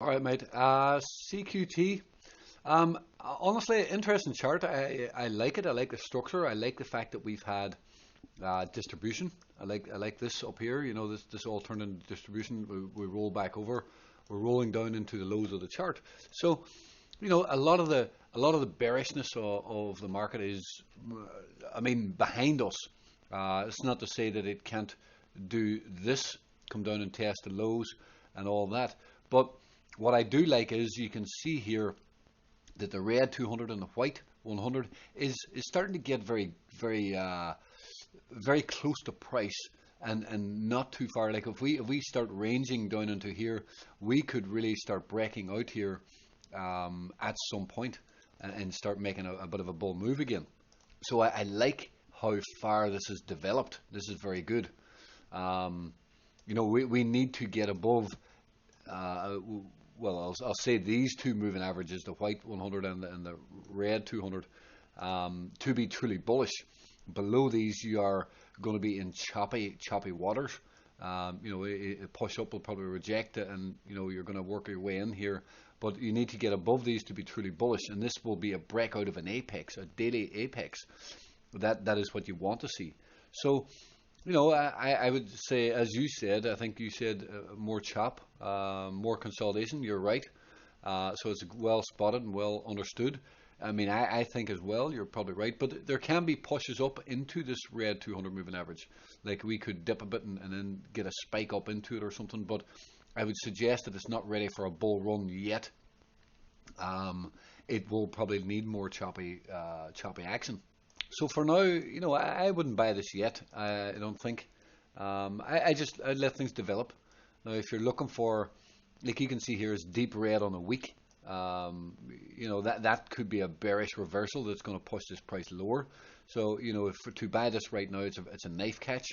All right, mate. CQT. Honestly, interesting chart. I like it. I like the structure. I like the fact that we've had distribution. I like this up here. You know, this all turned into distribution. We roll back over. We're rolling down into the lows of the chart. So, you know, a lot of the bearishness of the market is, I mean, behind us. It's not to say that it can't do this, come down and test the lows and all that. But what I do like is you can see here that the red 200 and the white 100 is starting to get very close to price and not too far. Like if we start ranging down into here, we could really start breaking out here at some point and start making a bit of a bull move again. So I like how far this has developed. This is very good. Um, you know, we need to get above. Uh, well, I'll say these two moving averages, the white 100 and the red 200, to be truly bullish. Below these, you are going to be in choppy waters. You know, a push up will probably reject it, and you know you're going to work your way in here. But you need to get above these to be truly bullish, and this will be a breakout of an apex, a daily apex. That is what you want to see. So, you know, I would say, as you said, I think you said more chop, more consolidation. You're right. So it's well spotted and well understood. I mean, I think as well, you're probably right. But there can be pushes up into this red 200 moving average. Like we could dip a bit and then get a spike up into it or something. But I would suggest that it's not ready for a bull run yet. It will probably need more choppy action. So for now, you know, I wouldn't buy this yet. I don't think. I let things develop. Now, if you're looking for, like you can see here, is deep red on a week. Um, you know that could be a bearish reversal that's going to push this price lower. So you know, if to buy this right now, it's a knife catch.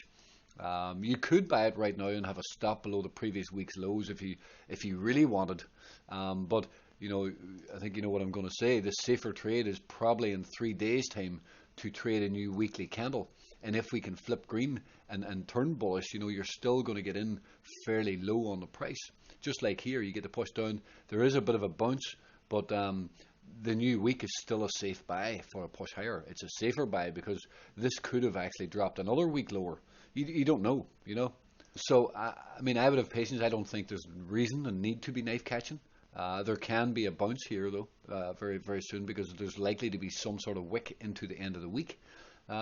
You could buy it right now and have a stop below the previous week's lows if you really wanted. But you know, I think you know what I'm going to say. The safer trade is probably in 3 days' time to trade a new weekly candle. And if we can flip green and turn bullish, you know, you're still going to get in fairly low on the price. Just like here, you get to push down. There is a bit of a bounce, but the new week is still a safe buy for a push higher. It's a safer buy because this could have actually dropped another week lower. You don't know, you know. So I mean, I would have patience. I don't think there's reason and need to be knife catching. There can be a bounce here though, very soon because there's likely to be some sort of wick into the end of the week.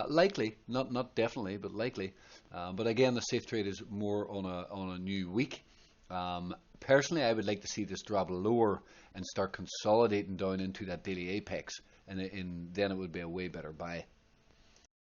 Likely, not definitely, but likely. But again, the safe trade is more on a new week. Personally, I would like to see this drop lower and start consolidating down into that daily apex, and then it would be a way better buy.